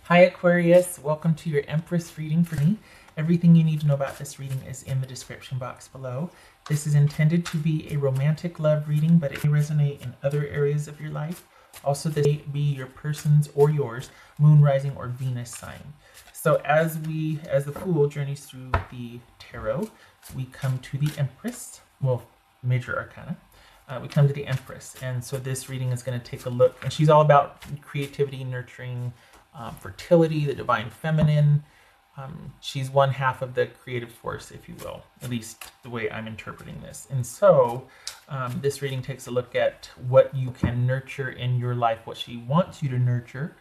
Hi Aquarius, welcome to your Empress reading for me. Everything you need to know about this reading is in the description box below. This is intended to be a romantic love reading, but it may resonate in other areas of your life. Also, this may be your person's or yours moon, rising, or Venus sign. So as the Fool journeys through the tarot, we come to the Empress, well, major arcana. We come to the Empress, and so this reading is going to take a look, and she's all about creativity, nurturing, fertility, the divine feminine. She's one half of the creative force, if you will, at least the way I'm interpreting this. And so this reading takes a look at what you can nurture in your life, what she wants you to nurture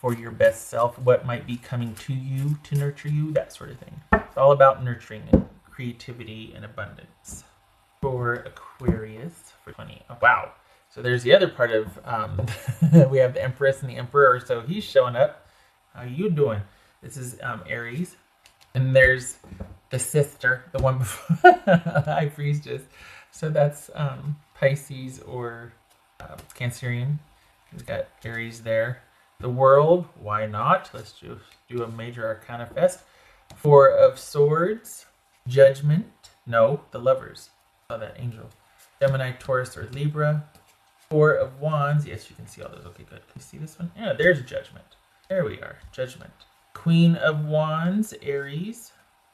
for your best self, what might be coming to you to nurture you, that sort of thing. It's all about nurturing and creativity and abundance. For Aquarius for 20. Oh, wow. So there's the other part of, we have the Empress and the Emperor, so he's showing up. How you doing? This is Aries. And there's the sister, the one before, High Priestess. So that's Pisces or Cancerian. He's got Aries there. The World, why not? Let's just do a major arcana fest. Four of Swords, Judgment, no, the Lovers. Oh, that angel. Gemini, Taurus, or Libra. Four of Wands. Yes, you can see all those. Okay, good. Can you see this one? Yeah, there's Judgment. There we are. Judgment. Queen of Wands, Aries.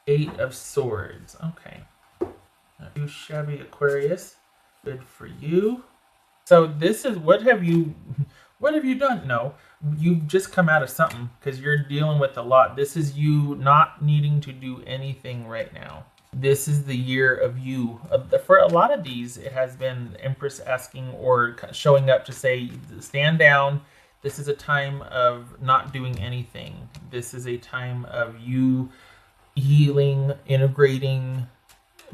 Eight of Swords. Okay. Not too shabby, Aquarius. Good for you. So this is, what have you done? No, you've just come out of something because you're dealing with a lot. This is you not needing to do anything right now. This is the year of you. For a lot of these, it has been Empress asking or showing up to say, stand down. This is a time of not doing anything. This is a time of you healing, integrating,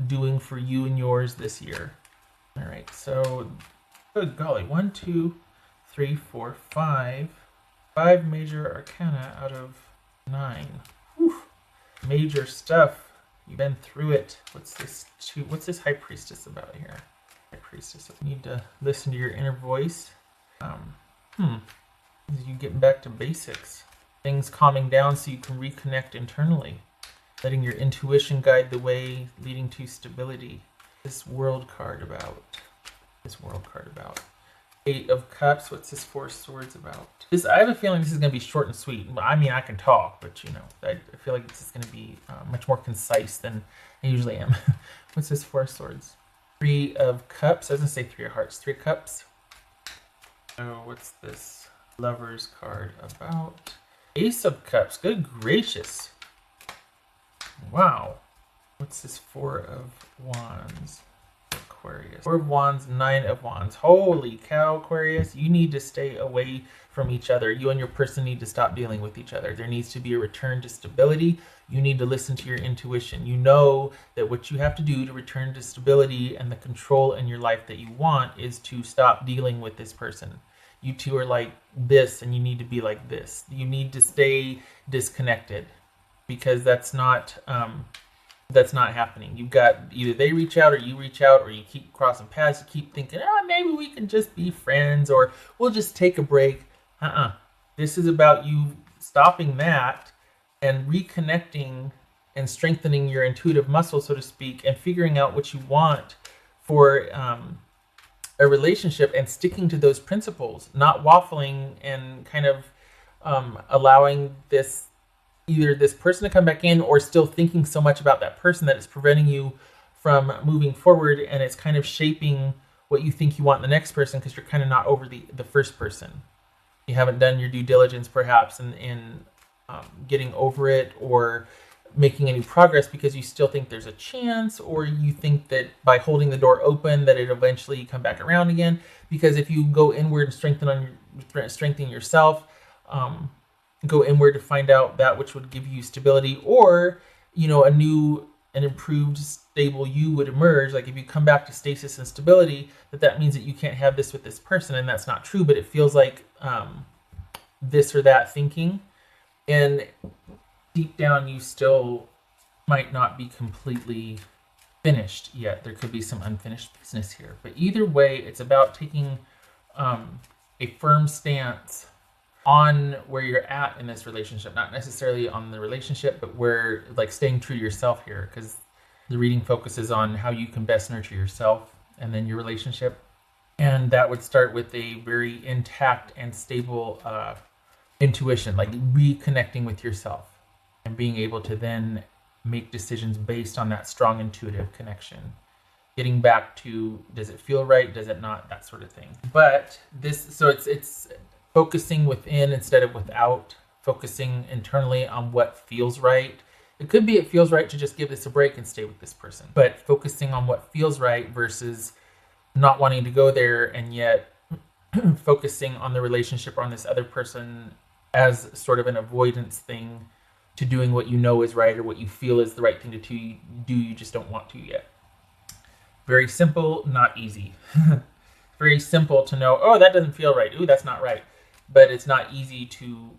doing for you and yours this year. All right, so good golly, 1, 2, 3, 4, 5. 5 major arcana out of 9. Whew. Major stuff. You've been through it. What's this High Priestess about here? High Priestess. You need to listen to your inner voice. You getting back to basics. Things calming down so you can reconnect internally. Letting your intuition guide the way, leading to stability. This World card about. Eight of Cups. What's this Four of Swords about? I have a feeling this is going to be short and sweet. I mean, I can talk, but I feel like this is going to be much more concise than I usually am. What's this Four of Swords? Three of Cups. I was going to say Three of Hearts. Three of Cups. Oh, what's this Lover's card about? Ace of Cups. Good gracious. Wow. What's this Four of Wands? Aquarius. Four of Wands, Nine of Wands. Holy cow, Aquarius. You need to stay away from each other. You and your person need to stop dealing with each other. There needs to be a return to stability. You need to listen to your intuition. You know that what you have to do to return to stability and the control in your life that you want is to stop dealing with this person. You two are like this and you need to be like this. You need to stay disconnected because that's not happening. You've got either they reach out or you reach out, or you keep crossing paths. You keep thinking, maybe we can just be friends, or we'll just take a break. This is about you stopping that and reconnecting and strengthening your intuitive muscle, so to speak, and figuring out what you want for a relationship and sticking to those principles, not waffling and kind of allowing either this person to come back in or still thinking so much about that person that it's preventing you from moving forward, and it's kind of shaping what you think you want in the next person because you're kind of not over the first person. You haven't done your due diligence perhaps in getting over it or making any progress because you still think there's a chance, or you think that by holding the door open that it eventually come back around again. Because if you go inward and strengthen yourself, go inward to find out that which would give you stability, or a new and improved stable you would emerge. Like if you come back to stasis and stability, that means that you can't have this with this person, and that's not true, but it feels like this or that thinking, and deep down you still might not be completely finished yet. There could be some unfinished business here, but either way, it's about taking a firm stance on where you're at in this relationship, not necessarily on the relationship, but where, like, staying true to yourself here, because the reading focuses on how you can best nurture yourself and then your relationship. And that would start with a very intact and stable intuition, like reconnecting with yourself and being able to then make decisions based on that strong intuitive connection. Getting back to, does it feel right? Does it not? That sort of thing. But so it's focusing within instead of without, focusing internally on what feels right. It could be it feels right to just give this a break and stay with this person, but focusing on what feels right versus not wanting to go there and yet focusing on the relationship or on this other person as sort of an avoidance thing to doing what you know is right or what you feel is the right thing to do, you just don't want to yet. Very simple, not easy. Very simple to know, oh, that doesn't feel right. Ooh, that's not right. But it's not easy to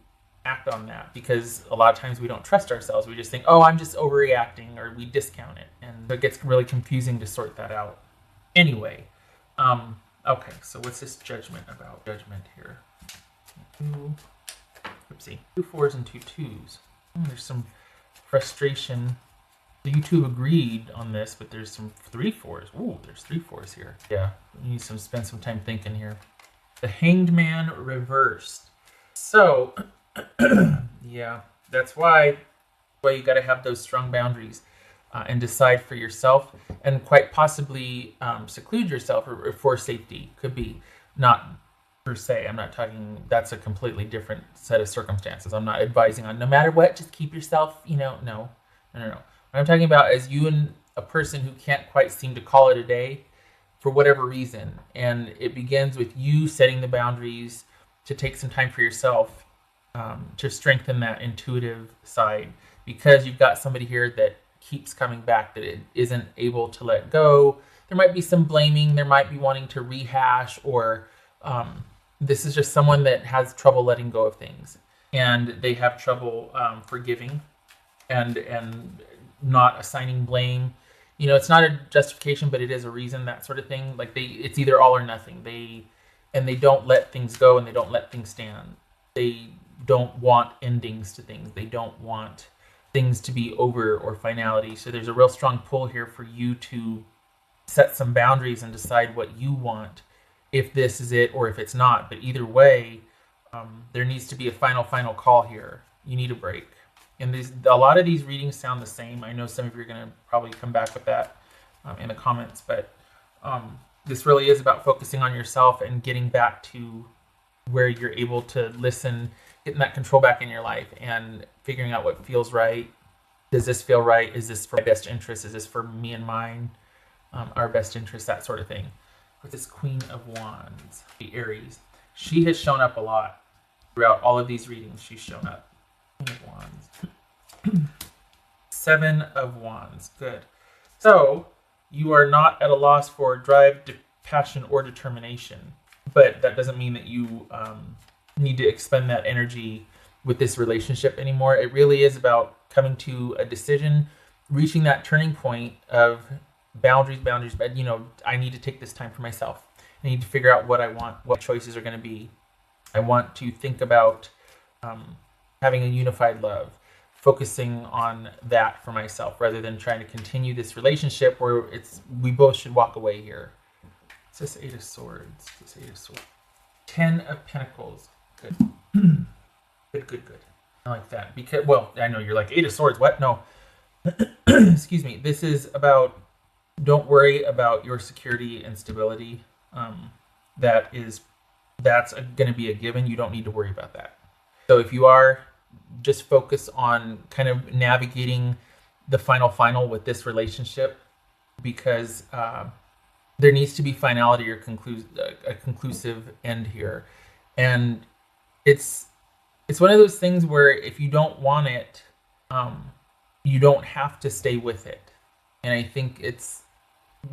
act on that because a lot of times we don't trust ourselves. We just think, oh, I'm just overreacting, or we discount it. And it gets really confusing to sort that out. Anyway, okay, so what's this judgment about? Judgment here. Oopsie. 2 4s and 2 2s. There's some frustration. You two agreed on this, but there's some 3 4s. Ooh, there's 3 4s here. Yeah, you need to spend some time thinking here. The Hanged Man reversed. So, yeah, that's why you got to have those strong boundaries and decide for yourself, and quite possibly seclude yourself or for safety. Could be, not per se. I'm not talking, that's a completely different set of circumstances. I'm not advising on no matter what, just keep yourself, no. What I'm talking about is you and a person who can't quite seem to call it a day for whatever reason. And it begins with you setting the boundaries to take some time for yourself to strengthen that intuitive side, because you've got somebody here that keeps coming back, that it isn't able to let go. There might be some blaming, there might be wanting to rehash, or this is just someone that has trouble letting go of things, and they have trouble forgiving and not assigning blame. It's not a justification, but it is a reason, that sort of thing. Like it's either all or nothing. They don't let things go, and they don't let things stand. They don't want endings to things. They don't want things to be over or finality. So there's a real strong pull here for you to set some boundaries and decide what you want, if this is it or if it's not. But either way, there needs to be a final call here. You need a break. And a lot of these readings sound the same. I know some of you are going to probably come back with that in the comments, but this really is about focusing on yourself and getting back to where you're able to listen, getting that control back in your life, and figuring out what feels right. Does this feel right? Is this for my best interest? Is this for me and mine, our best interest, that sort of thing. With this Queen of Wands, the Aries, she has shown up a lot throughout all of these readings. She's shown up. Queen of Wands. 7 of Wands. Good. So you are not at a loss for drive, passion, or determination, but that doesn't mean that you need to expend that energy with this relationship anymore. It really is about coming to a decision, reaching that turning point of boundaries, but I need to take this time for myself. I need to figure out what I want, what choices are going to be. I want to think about having a unified love, focusing on that for myself rather than trying to continue this relationship where we both should walk away here. It's this 8 of Swords. 10 of Pentacles. Good. Good. I like that. Because, well, I know you're like, 8 of Swords, what? No. Excuse me. This is about, don't worry about your security and stability. That's going to be a given. You don't need to worry about that. So if you are, just focus on kind of navigating the final with this relationship, because there needs to be finality or a conclusive end here. And it's one of those things where if you don't want it, you don't have to stay with it. And I think it's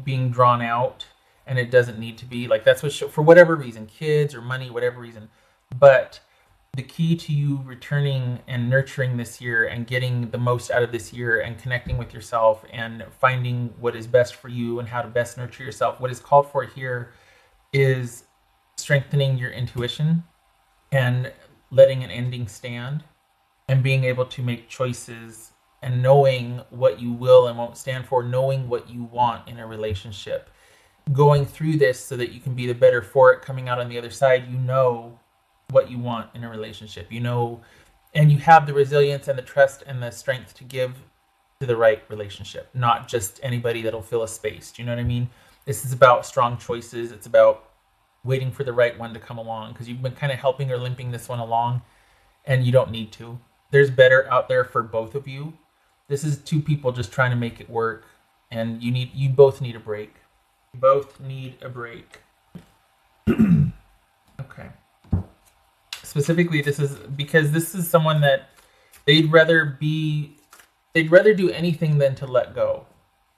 being drawn out, and it doesn't need to be. Like, that's what, for whatever reason, kids or money, whatever reason. But the key to you returning and nurturing this year and getting the most out of this year and connecting with yourself and finding what is best for you and how to best nurture yourself, what is called for here is strengthening your intuition and letting an ending stand and being able to make choices and knowing what you will and won't stand for, knowing what you want in a relationship, going through this so that you can be the better for it coming out on the other side. You know what you want in a relationship, you know, and you have the resilience and the trust and the strength to give to the right relationship, not just anybody that'll fill a space. Do you know what I mean? This is about strong choices. It's about waiting for the right one to come along, because you've been kind of helping or limping this one along and you don't need to. There's better out there for both of you. This is two people just trying to make it work, and you both need a break. You both need a break. Okay. Specifically, this is because this is someone that they'd rather do anything than to let go.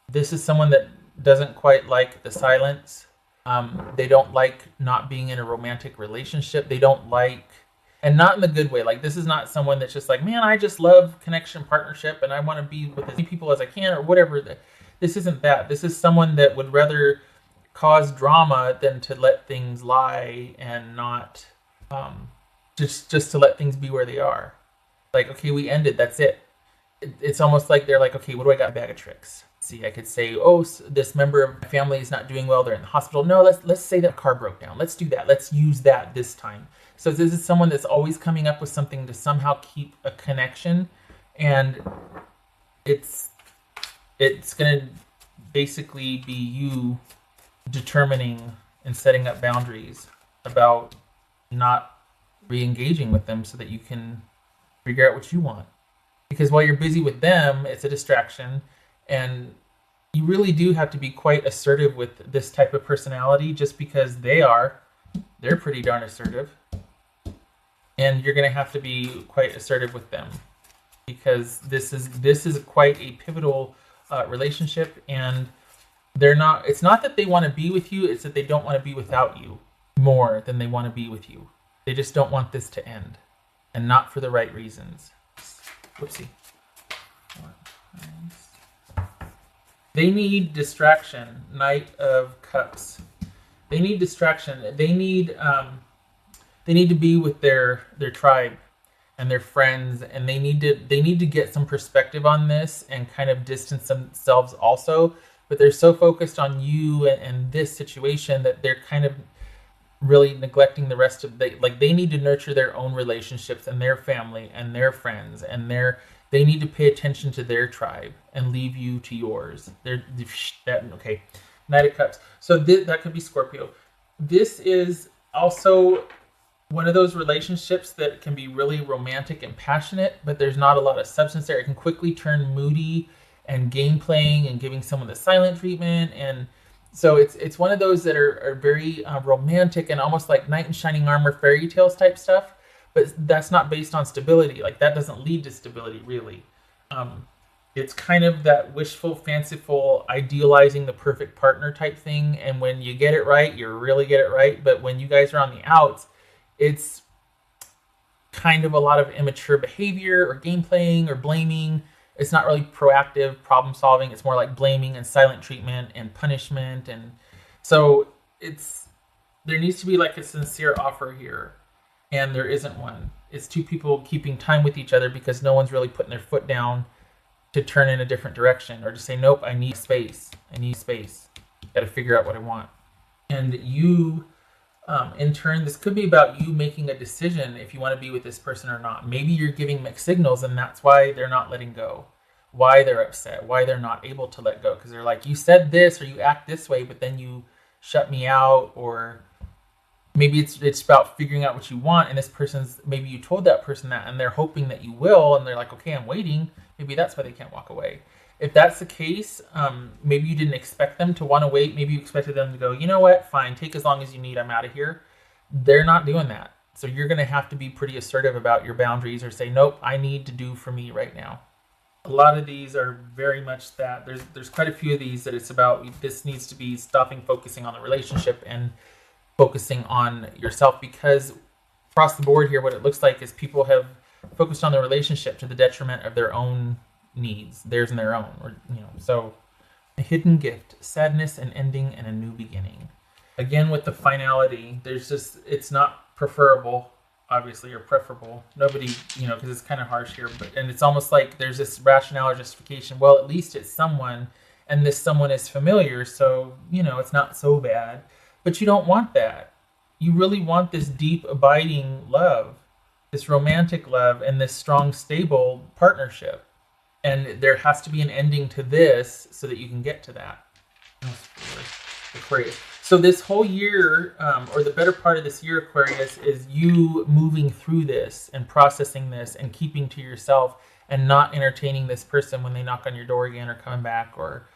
This is someone that doesn't quite like the silence. They don't like not being in a romantic relationship. They don't like, and not in the good way. Like, this is not someone that's just like, man, I just love connection, partnership, and I want to be with as many people as I can, or whatever. This isn't that. This is someone that would rather cause drama than to let things lie and not just to let things be where they are. Like, okay, we ended. That's it. It's almost like they're like, okay, what do I got? A bag of tricks. See, I could say, oh, this member of my family is not doing well. They're in the hospital. No, let's say that car broke down. Let's do that. Let's use that this time. So this is someone that's always coming up with something to somehow keep a connection, and it's going to basically be you determining and setting up boundaries about not re-engaging with them so that you can figure out what you want. Because while you're busy with them, it's a distraction, and you really do have to be quite assertive with this type of personality, just because they're pretty darn assertive. And you're going to have to be quite assertive with them, because this is quite a pivotal relationship, and it's not that they want to be with you, it's that they don't want to be without you more than they want to be with you. They just don't want this to end, and not for the right reasons. Whoopsie. They need distraction. Knight of Cups. They need distraction. They need to be with their tribe and their friends, and they need to get some perspective on this and kind of distance themselves also. But they're so focused on you and this situation that they're kind of really neglecting the rest of they need to nurture their own relationships and their family and their friends, and they need to pay attention to their tribe and leave you to yours. Okay. Knight of Cups. So that could be Scorpio. This is also one of those relationships that can be really romantic and passionate, but there's not a lot of substance there. It can quickly turn moody and game playing and giving someone the silent treatment. And so it's one of those that are very romantic and almost like knight in shining armor, fairy tales type stuff. But that's not based on stability. Like, that doesn't lead to stability, really. It's kind of that wishful, fanciful, idealizing the perfect partner type thing. And when you get it right, you really get it right. But when you guys are on the outs, it's kind of a lot of immature behavior or game playing or blaming. It's not really proactive problem solving. It's more like blaming and silent treatment and punishment. And so there needs to be like a sincere offer here. And there isn't one. It's two people keeping time with each other because no one's really putting their foot down to turn in a different direction or to say, nope, I need space. Got to figure out what I want. And you, in turn, this could be about you making a decision if you want to be with this person or not. Maybe you're giving mixed signals, and that's why they're not letting go, why they're upset, why they're not able to let go. Because they're like, you said this or you act this way, but then you shut me out. Or maybe it's about figuring out what you want, and maybe you told that person that, and they're hoping that you will, and they're like, okay, I'm waiting. Maybe that's why they can't walk away. If that's the case, maybe you didn't expect them to want to wait. Maybe you expected them to go, you know what, fine, take as long as you need, I'm out of here. They're not doing that. So you're going to have to be pretty assertive about your boundaries, or say, nope, I need to do for me right now. A lot of these are very much that. There's quite a few of these that it's about, this needs to be stopping focusing on the relationship and focusing on yourself, because across the board here, what it looks like is people have focused on the relationship to the detriment of their own needs, theirs and their own, or so a hidden gift, sadness, an ending, and a new beginning. Again, with the finality, it's not preferable. obviously, are preferable. Nobody, because it's kind of harsh here, and it's almost like there's this rationale or justification. Well, at least it's someone, and this someone is familiar, so, it's not so bad. But you don't want that. You really want this deep, abiding love, this romantic love, and this strong, stable partnership. And there has to be an ending to this so that you can get to that. Aquarius. So this whole year, or the better part of this year, Aquarius, is you moving through this and processing this and keeping to yourself and not entertaining this person when they knock on your door again or coming back, or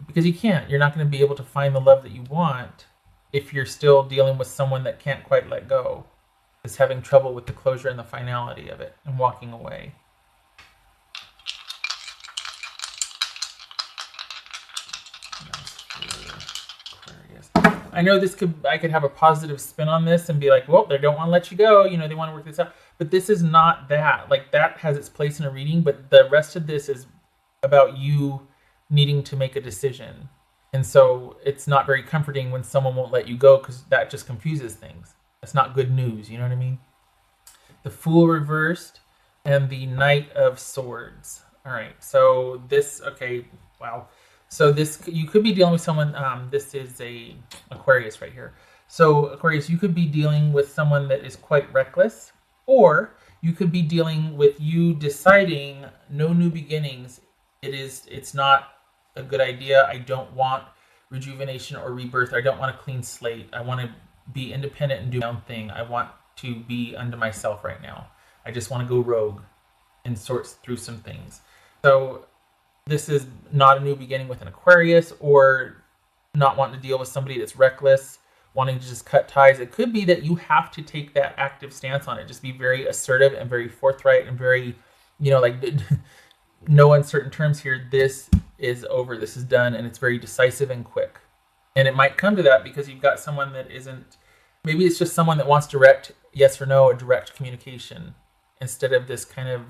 because you can't. You're not going to be able to find the love that you want if you're still dealing with someone that can't quite let go, is having trouble with the closure and the finality of it and walking away. I know I could have a positive spin on this and be like, well, they don't want to let you go. They want to work this out. But this is not that. Like, that has its place in a reading, but the rest of this is about you needing to make a decision. And so it's not very comforting when someone won't let you go, because that just confuses things. That's not good news. You know what I mean? The Fool reversed and the Knight of Swords. All right. So this, okay, wow. So this, you could be dealing with someone, this is a Aquarius right here. So Aquarius, you could be dealing with someone that is quite reckless, or you could be dealing with you deciding no new beginnings. It's not a good idea. I don't want rejuvenation or rebirth. I don't want a clean slate. I want to be independent and do my own thing. I want to be unto myself right now. I just want to go rogue and sort through some things. So this is not a new beginning with an Aquarius, or not wanting to deal with somebody that's reckless, wanting to just cut ties. It could be that you have to take that active stance on it. Just be very assertive and very forthright and very, like no uncertain terms here. This is over. This is done. And it's very decisive and quick. And it might come to that because you've got someone that isn't, maybe it's just someone that wants direct yes or no, or direct communication, instead of this kind of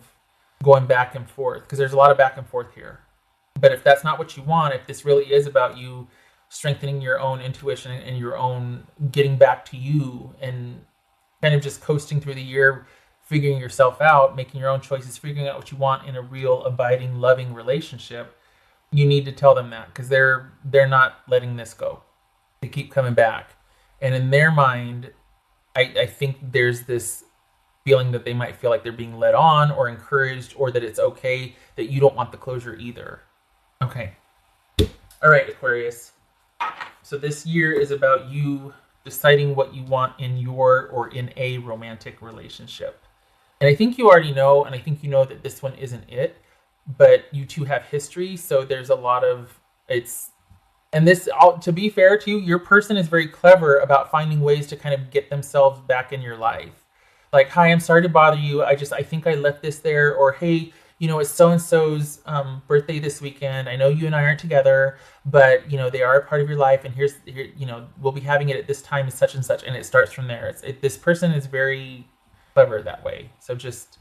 going back and forth, because there's a lot of back and forth here. But if that's not what you want, if this really is about you strengthening your own intuition and your own getting back to you and kind of just coasting through the year, figuring yourself out, making your own choices, figuring out what you want in a real, abiding, loving relationship, you need to tell them that, because they're not letting this go. They keep coming back. And in their mind, I think there's this feeling that they might feel like they're being led on or encouraged, or that it's okay, that you don't want the closure either. Okay. All right, Aquarius. So this year is about you deciding what you want in your or in a romantic relationship. And I think you already know, and I think you know that this one isn't it, but you two have history, so there's a lot of, and this, to be fair to you, your person is very clever about finding ways to kind of get themselves back in your life. Like, hi, I'm sorry to bother you. I think I left this there. Or, hey, it's so-and-so's birthday this weekend. I know you and I aren't together, but, they are a part of your life. And here, we'll be having it at this time and such. And it starts from there. This person is very clever that way. So just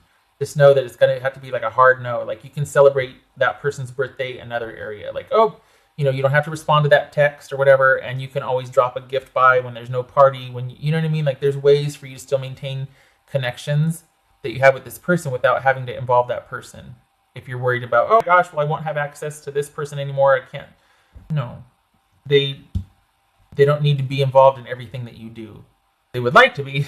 know that it's going to have to be like a hard no. Like, you can celebrate that person's birthday another area. Like, oh, you don't have to respond to that text or whatever. And you can always drop a gift by when there's no party. When you know what I mean? Like, there's ways for you to still maintain connections that you have with this person without having to involve that person. If you're worried about, oh gosh, well, I won't have access to this person anymore, I can't. No, they don't need to be involved in everything that you do. They would like to be.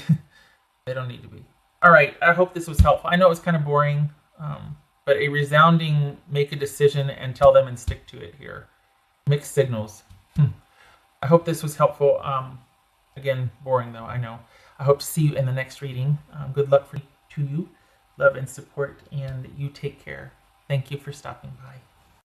They don't need to be. All right, I hope this was helpful. I know it was kind of boring, but a resounding make a decision and tell them and stick to it here. Mixed signals. I hope this was helpful. Again, boring though, I know. I hope to see you in the next reading. Good luck to you. Love and support, and you take care. Thank you for stopping by.